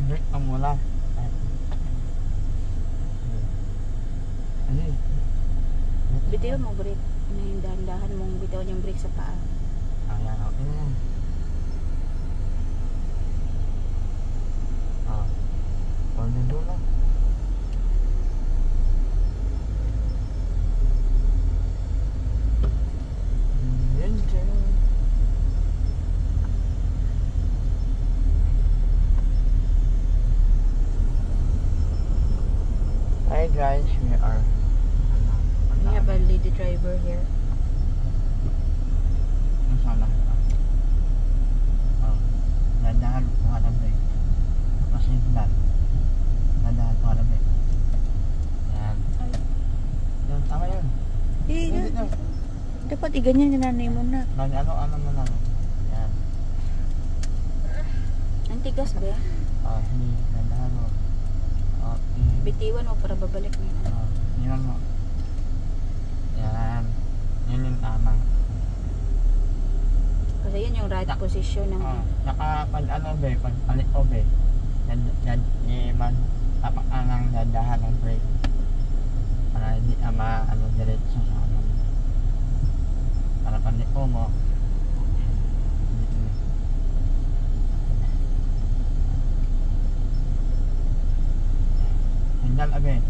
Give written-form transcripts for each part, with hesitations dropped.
break ka muna. Ano eh? Bitiwan mo brake. Dahan-dahan mong bitawan yung brake sa paa. Ayan, okay na yan. Pwede doon lang. Hi guys, we are We have a lady driver here. Nasaan na? Nadahan ko ka na break. Kasi lang. Nadahan ko ka na break. Yan. Yan, tama yun. Eh, dapat iganyan yung nanay mo na. Ano mo lang. Yan. Ang tigas ba? Hindi. Nadahan mo. Bitiwan mo para babalik mo. Yan mo. Yan. Yun yung tama. Kasi yan yung right position ng... Saka pag pag palit ko tapak ng dadahan ng brake. Para hindi diretso sa para palit ko mo. Hindan again.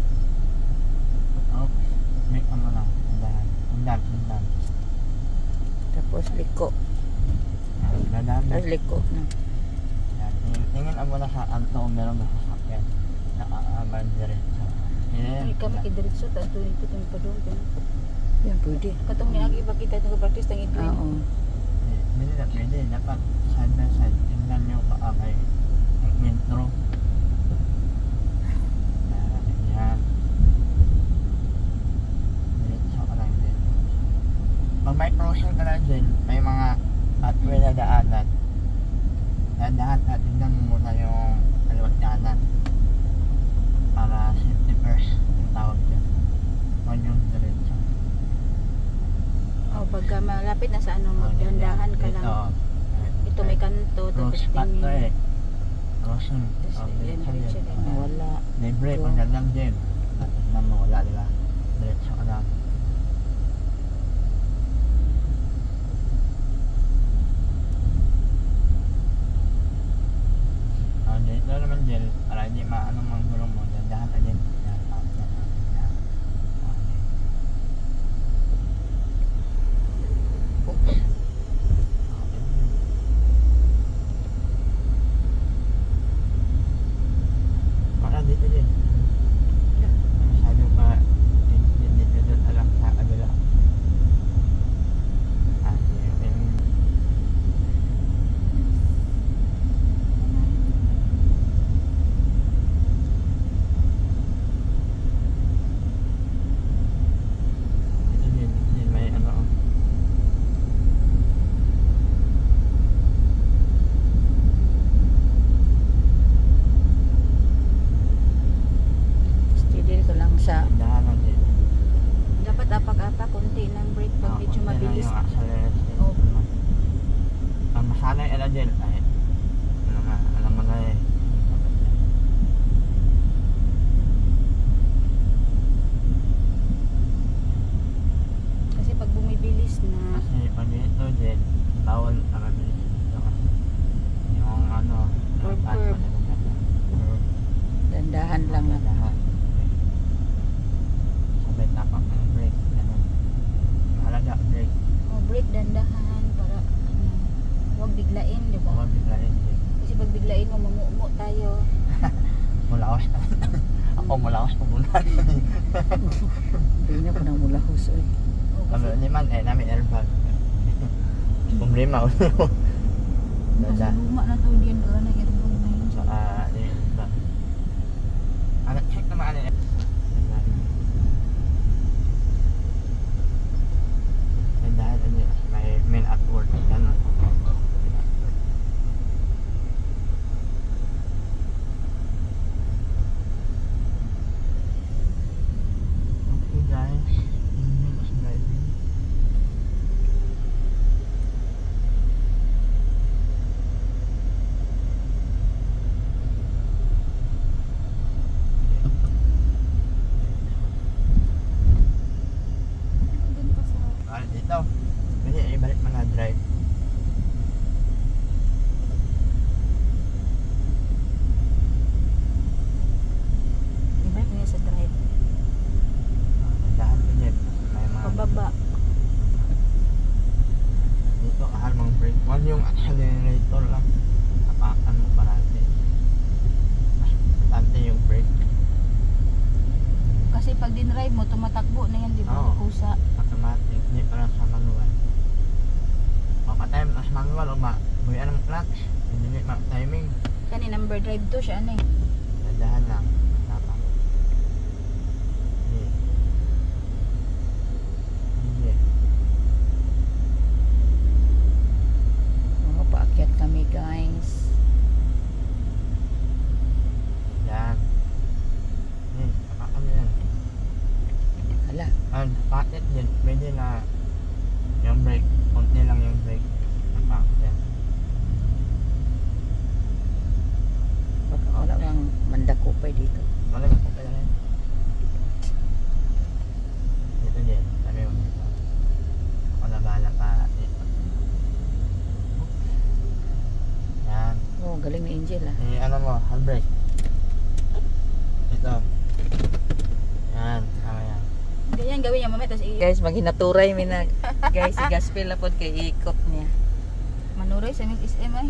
Make ano lang. Hindan. Tapos liko. Tapos liko. Tingin ang muna sa anto meron na sasakyan. Nakaaman diretso. Ay kami kidiretso. Tanto ito itong padung. Yan, pwede. Katong niagi ba kita nag-practice ng ito? Oo. Hindi na pwede. Dapat side by side. Tingnan nyo kaamay. Intro. Yan. Diretso ka lang din. Pag may crossing ka lang din, may mga pathway na daanan. Dadahan at tingnan mo muna yung kaliwat kanan. Para safety first yung tawag dyan. Huwag yung diretso. Pagka malapit na sa magdandahan ka lang. Ito may kanto. Cross pathway. Crossing. Diretso din. Wala. May break, ang gandang din. Tingnan mo, wala diba? Diretso ka lang. Dito naman din, para hindi maano manggulong mo, dandahan ka din. Para dito din. Masyado pa dito doon alam sa kabila. Dapat apak-apak konti ng brake pag medyo mabilis. Masanay ala din ay alam mo na eh. Kasi pag bumibilis na Kasi pag dito din bawal ang mabilis dito kasi yung curve. Dandahan lang na. Sabay tapak ng brake. Mahalaga brake. Brake dandahan para huwag biglain, di ba? Huwag biglain din. Kasi pag biglain mo, mamuumo tayo. Mulawas na. Ako mulawas po muna. Hindi na po nang mulahos. Kami naman namin airbag. Problema ko. Kasi luma na to, hindi yan ka na airbag na yun. So, check naman dahil may men at work. Ganun. Okay guys, minutes driving. Drive to siya ano eh. Dahan lang. Tama. Hindi. Hindi. Oh, paakyat kami guys. Yan. Ano yan? Hala, And packet din. Pwede na yung brake. Konti lang yung brake. Packet. baka wala bang mandako pa dito. Malay mo pa yan. Dito din. Sabi mo dito. Ako na bahala pa dito. Yan. Oh, galing ni Angel ah. Ano mo, handbrake. Ito. Yan, tama yan. Ganyan gawin niya mamaya, tapos Guys, maghinaturay mi na. Guys, si Gaspel na po kay ikot niya. manuray sa Miss SM ay.